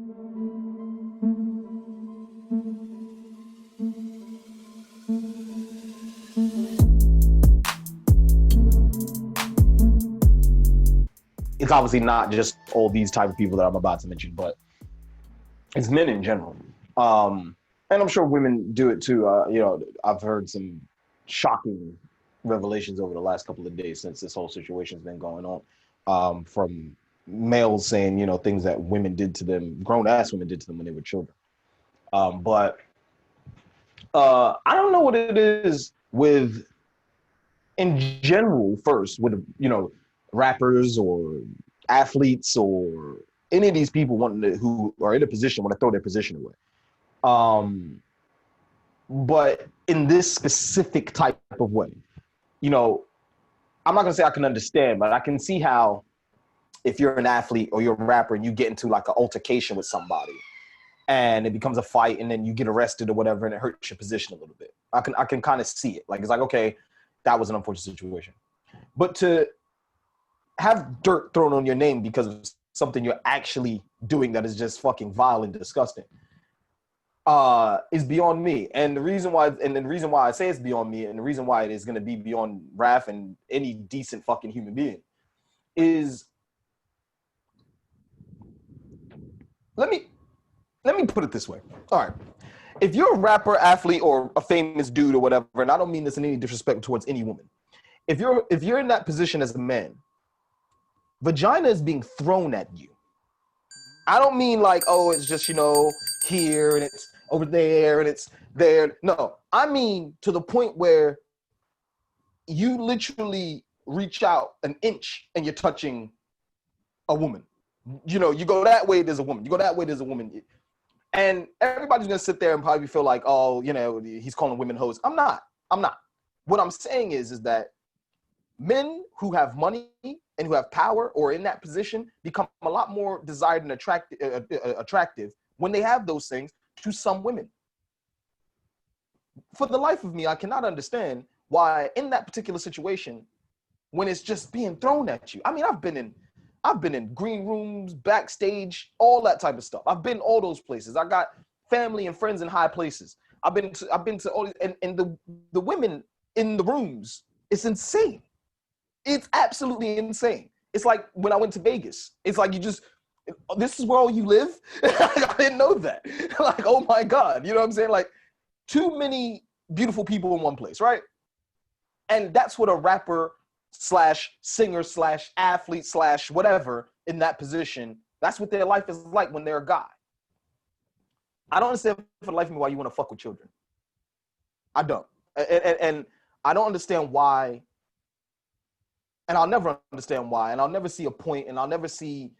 It's obviously not just all these type of people that I'm about to mention, but it's men in general. And I'm sure women do it too. I've heard some shocking revelations over the last couple of days since this whole situation's been going on. From males saying, things that women did to them, grown ass women did to them when they were children. But I don't know what it is with, in general, first with rappers or athletes or any of these people who are in a position want to throw their position away. But in this specific type of way, I'm not gonna say I can understand, but I can see how if you're an athlete or you're a rapper and you get into like an altercation with somebody and it becomes a fight and then you get arrested or whatever and it hurts your position a little bit. I can kind of see it. Like, it's like, okay, that was an unfortunate situation. But to have dirt thrown on your name because of something you're actually doing that is just fucking vile and disgusting is beyond me. And the reason why I say it's beyond me, and the reason why it is going to be beyond Raph and any decent fucking human being, is let me put it this way. All right, if you're a rapper, athlete, or a famous dude or whatever, and I don't mean this in any disrespect towards any woman, if you're in that position as a man, vagina is being thrown at you. I don't mean like, oh, it's just, here and it's over there and it's there. No, I mean to the point where you literally reach out an inch and you're touching a woman. You go that way, there's a woman. You go that way, there's a woman. And everybody's going to sit there and probably feel like, oh, he's calling women hoes. I'm not. What I'm saying is that men who have money and who have power or in that position become a lot more desired and attractive when they have those things to some women. For the life of me, I cannot understand why in that particular situation, when it's just being thrown at you. I mean, I've been in green rooms, backstage, all that type of stuff. I've been all those places. I got family and friends in high places. I've been to all these, and the women in the rooms, it's insane. It's absolutely insane. It's like when I went to Vegas. It's like this is where all you live? I didn't know that. Like, oh my God. You know what I'm saying? Like, too many beautiful people in one place, right? And that's what a rapper / singer / athlete / whatever in that position, that's what their life is like when they're a guy. I don't understand for the life of me why you want to fuck with children. I don't. And I don't understand why. And I'll never understand why. And I'll never see a point, and I'll never see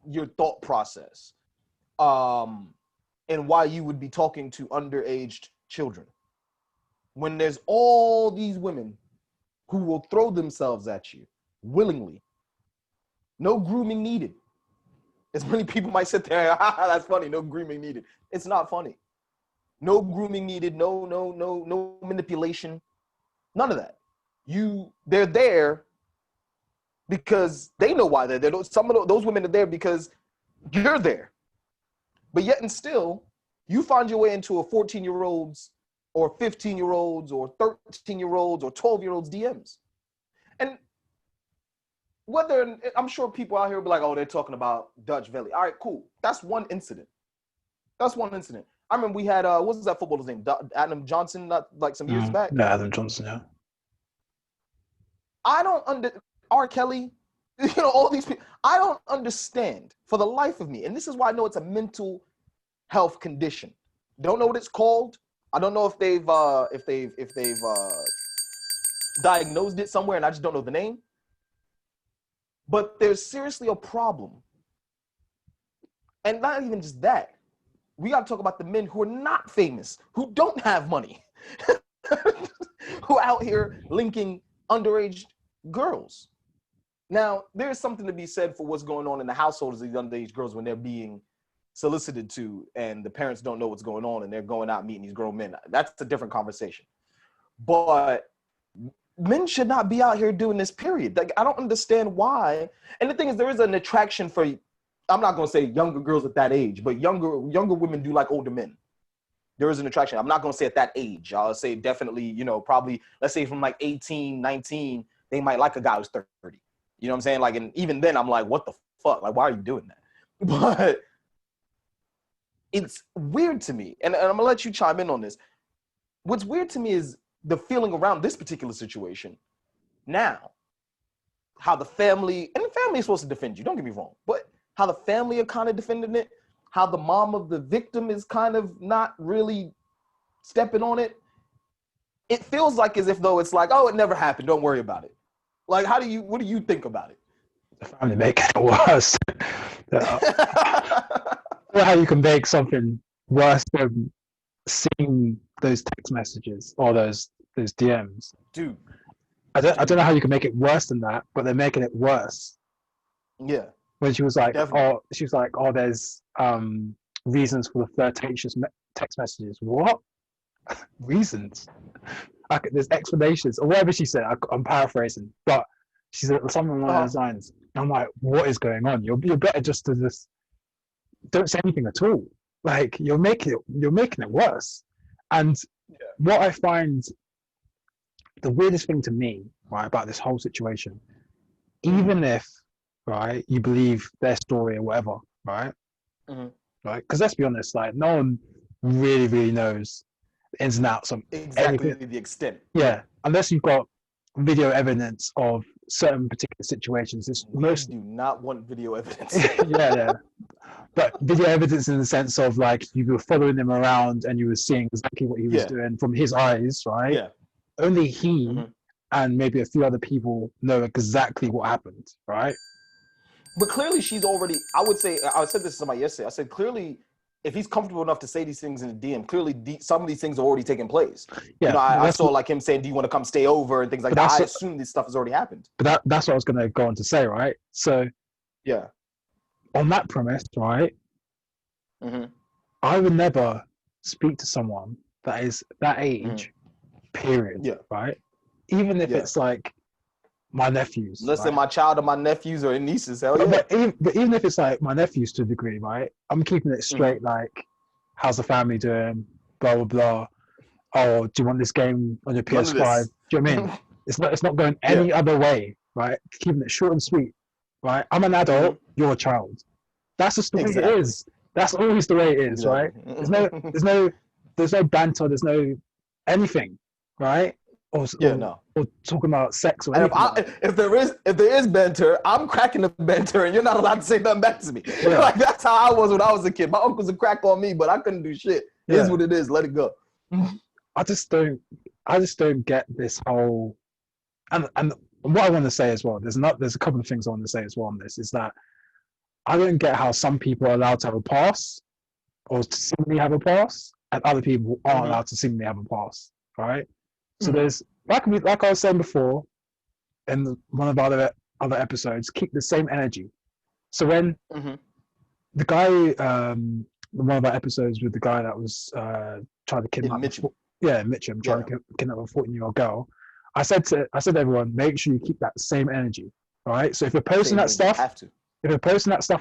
your thought process and why you would be talking to underage children when there's all these women who will throw themselves at you willingly. No grooming needed. As many people might sit there, that's funny, no grooming needed. It's not funny. No grooming needed, no manipulation, none of that. They're there because they know why they're there. Some of those women are there because you're there. But yet and still, you find your way into a 14-year-old's or 15-year-olds or 13-year-olds or 12-year-olds DMs. And I'm sure people out here will be like, oh, they're talking about Dutch Valley. All right, cool. That's one incident. I remember we had, what was that footballer's name? Adam Johnson, like some years back. Yeah, Adam Johnson, yeah. R. Kelly, all these people. I don't understand for the life of me. And this is why I know it's a mental health condition. Don't know what it's called. I don't know if they've diagnosed it somewhere and I just don't know the name. But there's seriously a problem. And not even just that. We got to talk about the men who are not famous, who don't have money, who are out here linking underage girls. Now, there's something to be said for what's going on in the households of these underage girls when they're being solicited to and the parents don't know what's going on and they're going out meeting these grown men. That's a different conversation. But men should not be out here doing this, period. Like, I don't understand why. And the thing is, there is an attraction for I'm not gonna say younger girls at that age, but younger women do like older men. There is an attraction. I'm not gonna say at that age. I'll say definitely, you know, probably let's say from like 18, 19, they might like a guy who's 30. You know what I'm saying? Like, and even then I'm like, what the fuck? Like, why are you doing that? But it's weird to me, and I'm gonna let you chime in on this. What's weird to me is the feeling around this particular situation. Now, how the family is supposed to defend you, don't get me wrong, but how the family are kind of defending it, how the mom of the victim is kind of not really stepping on it. It feels like as if though it's like, oh, it never happened, don't worry about it. Like, what do you think about it? The family making it worse. How you can make something worse than seeing those text messages or those DMs. Dude. I don't know how you can make it worse than that, but they're making it worse. Yeah. When she was like, definitely. there's reasons for the flirtatious text messages. What? Reasons? There's explanations or whatever she said. I'm paraphrasing, but she said something along those lines. I'm like, what is going on? You're better just to just don't say anything at all. Like you're making it worse. And what I find the weirdest thing to me, right, about this whole situation, even if, right, you believe their story or whatever, right, right, because let's be honest, like no one really, really knows the ins and outs of exactly everything. The extent. Yeah, unless you've got video evidence of certain particular situations. It's most do not want video evidence. yeah. But video evidence in the sense of like you were following him around and you were seeing exactly what he was doing from his eyes, right? Yeah. Only he and maybe a few other people know exactly what happened, right? But clearly she's already, I said this to somebody yesterday, I said clearly if he's comfortable enough to say these things in the DM, clearly some of these things are already taking place. Yeah, you know, I saw like him saying, do you want to come stay over and things like that. I assume this stuff has already happened. But that's what I was going to go on to say, right? So yeah, on that premise, right, I would never speak to someone that is that age, period, right? Even if it's like my nephews. Unless they're my child or my nephews or nieces, hell yeah. But even if it's like my nephews to a degree, right? I'm keeping it straight, like, how's the family doing? Blah, blah, blah. Oh, do you want this game on your PS5? Do you know what I mean? It's not going any other way, right? Keeping it short and sweet, right? I'm an adult, you're a child. That's just the way it is. That's always the way it is, right? There's no banter, there's no anything, right? Or talking about sex or anything. If there is banter, I'm cracking the banter, and you're not allowed to say nothing back to me. Yeah. Like that's how I was when I was a kid. My uncles would crack on me, but I couldn't do shit. It is what it is. Let it go. I just don't get this whole. And what I want to say as well. There's a couple of things I want to say as well on this. Is that I don't get how some people are allowed to have a pass, or to seemingly have a pass, and other people aren't allowed to seemingly have a pass. Right? So there's like I was saying before, in one of our other episodes, keep the same energy. So when the guy, one of our episodes with the guy that was trying to kidnap Mitchum, trying to kidnap a 14-year-old girl, I said to everyone, make sure you keep that same energy, right? So if you're posting that stuff,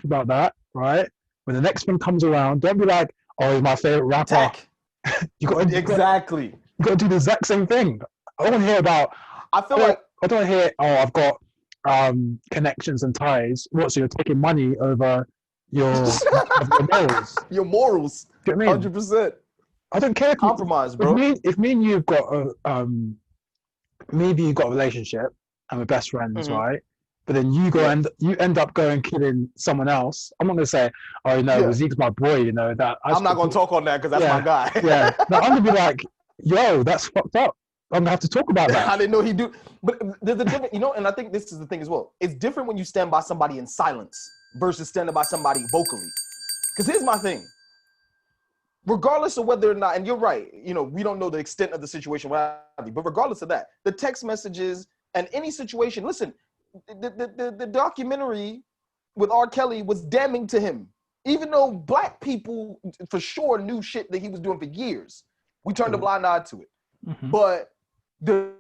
about that, right? When the next thing comes around, don't be like, oh, he's my favorite rapper. You got to do the exact same thing. I don't want to hear about. I don't want to hear. Oh, I've got connections and ties. What? So you're taking money over your morals? Your morals. Do you know what I mean? 100%. I don't care. Compromise, bro. If me and you've got maybe you've got a relationship and we're best friends, right? But then you end up going killing someone else. I'm not gonna say, oh, Zeke's my boy. You know that. I'm not gonna talk on that because that's my guy. No, I'm gonna be like, yo, that's fucked up. I'm gonna have to talk about that. I didn't know he do. But there's a different, and I think this is the thing as well. It's different when you stand by somebody in silence versus standing by somebody vocally. Because here's my thing. Regardless of whether or not, and you're right, we don't know the extent of the situation, but regardless of that, the text messages and any situation, listen, the documentary with R. Kelly was damning to him. Even though black people for sure knew shit that he was doing for years. We turned a blind eye to it. But the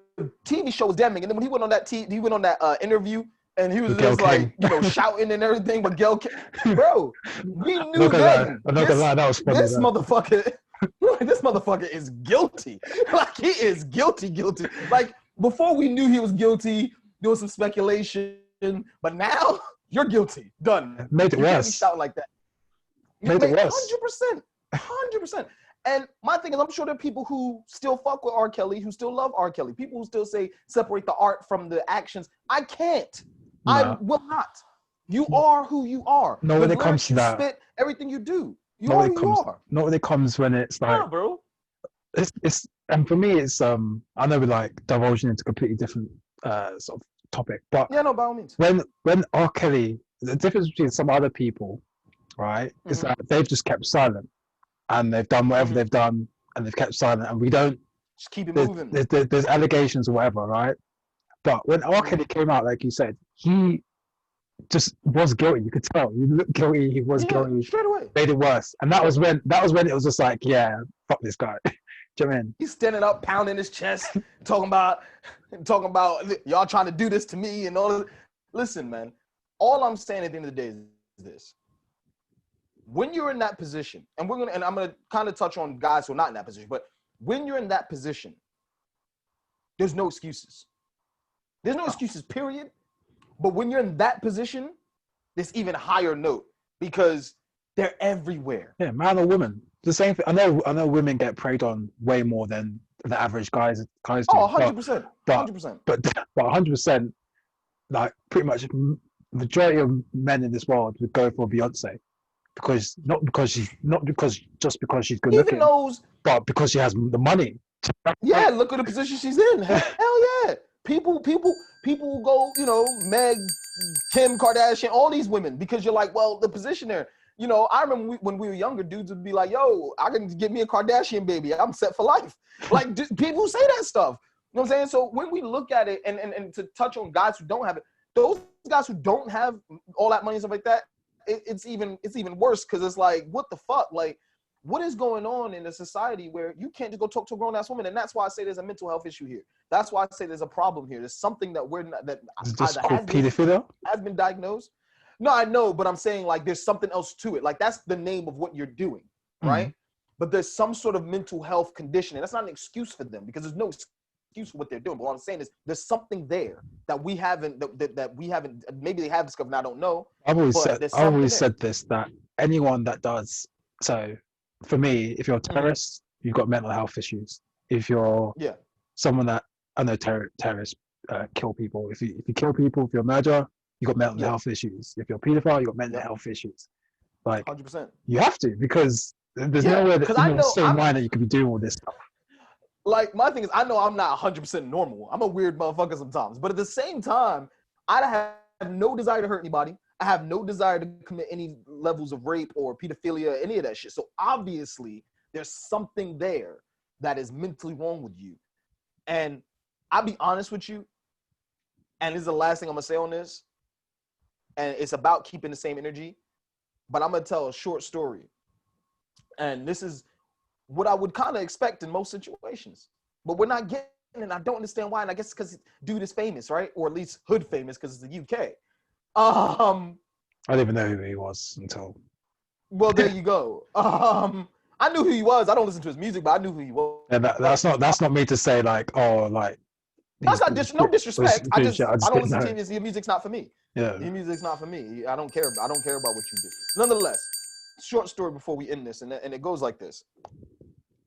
TV show was damning. And then when he went on that interview and he was Gayle just like, King. you know, shouting and everything. But Gayle King, bro, we I'm knew not gonna lie. then I'm not gonna lie. That was funny. this motherfucker, this motherfucker is guilty. Like he is guilty. Like before we knew he was guilty, there was some speculation, but now you're guilty. Done. Made it You can't be worse. shouting like that. Made it worse. 100%. And my thing is, I'm sure there are people who still fuck with R. Kelly, who still love R. Kelly. People who still say separate the art from the actions. I can't. I No. will not. You are who you are. No, when it comes to that, spit, everything you do. You not are when it who comes. you are. Not when it comes when it's like Nah, bro. it's and for me it's I know we're like divulging into a completely different sort of topic, but Yeah, no, by all means. when R. Kelly, the difference between some other people, right, is that they've just kept silent and they've done whatever they've done and they've kept silent and we don't just keep it moving. There's allegations or whatever, right? But when R. Kelly came out, like you said, he just was guilty. You could tell. He looked guilty. He was guilty. Straight away. Made it worse, and that was when it was just like, yeah, fuck this guy. Do you know what I mean? He's standing up, pounding his chest, talking about y'all trying to do this to me and all of. Listen, man. All I'm saying at the end of the day is this: when you're in that position, and I'm gonna kind of touch on guys who are not in that position, but when you're in that position, there's no excuses. There's no excuses, period. But when you're in that position, there's even higher note because they're everywhere. Yeah, man or woman, the same thing. I know women get preyed on way more than the average guys do. Oh, 100%. 100%. But 100%, like pretty much majority of men in this world would go for Beyonce because just because she's good looking, but because she has the money. Yeah, look at the position she's in. Hell yeah. People will go, you know, Meg, Kim Kardashian, all these women, because you're like, well, the position there. You know, I remember when we were younger, dudes would be like, yo, I can get me a Kardashian baby. I'm set for life. Like, people say that stuff. You know what I'm saying? So when we look at it, and to touch on guys who don't have it, those guys who don't have all that money and stuff like that, it's even worse because it's like, what the fuck? Like, what is going on in a society where you can't just go talk to a grown-ass woman? And that's why I say there's a mental health issue here. That's why I say there's a problem here. There's something that we're not, that has been diagnosed. No, I know, but I'm saying like there's something else to it. Like that's the name of what you're doing, right? But there's some sort of mental health condition, and that's not an excuse for them because there's no excuse for what they're doing. But what I'm saying is there's something there that we haven't, that we haven't, maybe they have discovered, and I don't know. I've always said this, that anyone that does, so for me, if you're a terrorist, you've got mental health issues. If you're someone that, I know terrorists kill people. If you kill people, if you're a murderer, you got mental health issues. If you're a pedophile, you got mental health issues. Like 100%. You have to, because there's nowhere that in the same mind that you could be doing all this stuff. Like my thing is, I know I'm not 100% normal. I'm a weird motherfucker sometimes, but at the same time, I have no desire to hurt anybody. I have no desire to commit any levels of rape or pedophilia, any of that shit. So obviously, there's something there that is mentally wrong with you. And I'll be honest with you, and this is the last thing I'm gonna say on this, and it's about keeping the same energy, but I'm gonna tell a short story. And this is what I would kind of expect in most situations, but we're not getting it, and I don't understand why. And I guess because dude is famous, right? Or at least hood famous because it's the UK. I didn't even know who he was until. Well, there you go. I knew who he was. I don't listen to his music, but I knew who he was. Yeah, that's not me to say like, oh, like. That's not no disrespect. I don't listen to his music's not for me. Yeah, his music's not for me. I don't care about what you do. Nonetheless, short story before we end this, and it goes like this.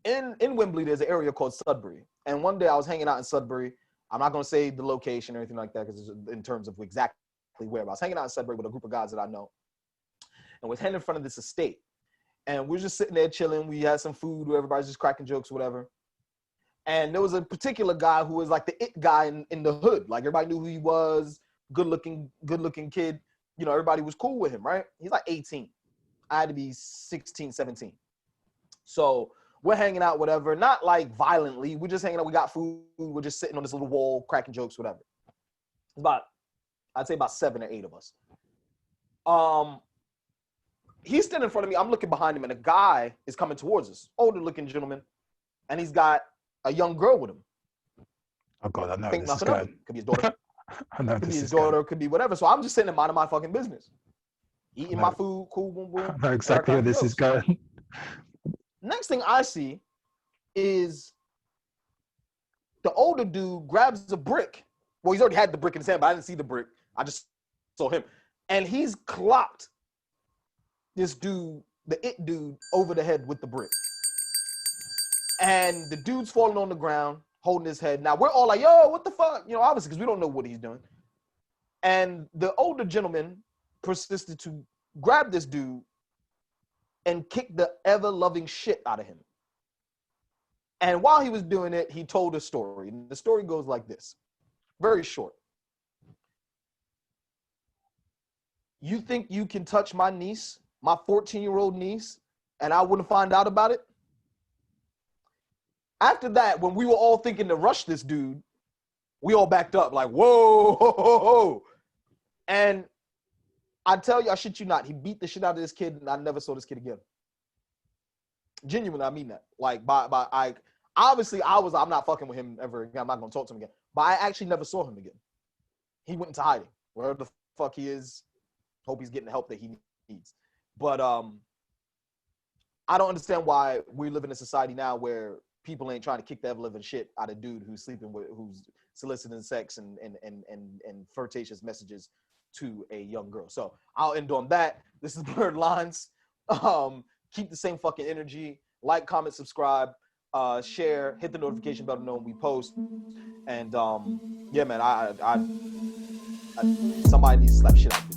In Wembley, there's an area called Sudbury, and one day I was hanging out in Sudbury. I'm not going to say the location or anything like that because in terms of exactly where. But I was hanging out in Sudbury with a group of guys that I know, and we're heading in front of this estate, and we're just sitting there chilling. We had some food, everybody's just cracking jokes, whatever. And there was a particular guy who was like the it guy in the hood. Like everybody knew who he was, good looking kid. You know, everybody was cool with him, right? He's like 18. I had to be 16, 17. So we're hanging out, whatever. Not like violently. We're just hanging out. We got food. We're just sitting on this little wall, cracking jokes, whatever. I'd say about 7 or 8 of us. He's standing in front of me. I'm looking behind him, and a guy is coming towards us. Older looking gentleman. And he's got a young girl with him. Oh God, I know Think this is nothing of good. him. Could be his daughter. I know Could be this his is going. daughter, could be whatever. So I'm just sitting and minding my fucking business, eating my No, food, cool, boom, boom. I know exactly where Cracking this is jokes. going. Next thing I see is the older dude grabs a brick. Well, he's already had the brick in his hand, but I didn't see the brick. I just saw him. And he's clocked this dude, the it dude, over the head with the brick. And the dude's falling on the ground, holding his head. Now, we're all like, yo, what the fuck? You know, obviously, because we don't know what he's doing. And the older gentleman persisted to grab this dude and kick the ever-loving shit out of him. And while he was doing it, he told a story. And the story goes like this, very short. You think you can touch my niece, my 14-year-old niece, and I wouldn't find out about it? After that, when we were all thinking to rush this dude, we all backed up like, whoa, ho, ho, ho. And I tell you, I shit you not, he beat the shit out of this kid, and I never saw this kid again. Genuinely, I mean that. Like, obviously, I'm not fucking with him ever again. I'm not gonna talk to him again. But I actually never saw him again. He went into hiding, wherever the fuck he is. Hope he's getting the help that he needs. But I don't understand why we live in a society now where people ain't trying to kick the ever-living shit out of dude who's sleeping with, who's soliciting sex and flirtatious messages to a young girl. So I'll end on that. This is Blurred Lines. Keep the same fucking energy. Like, comment, subscribe, share, hit the notification bell to know when we post. And yeah, man, I somebody needs to slap shit out of me.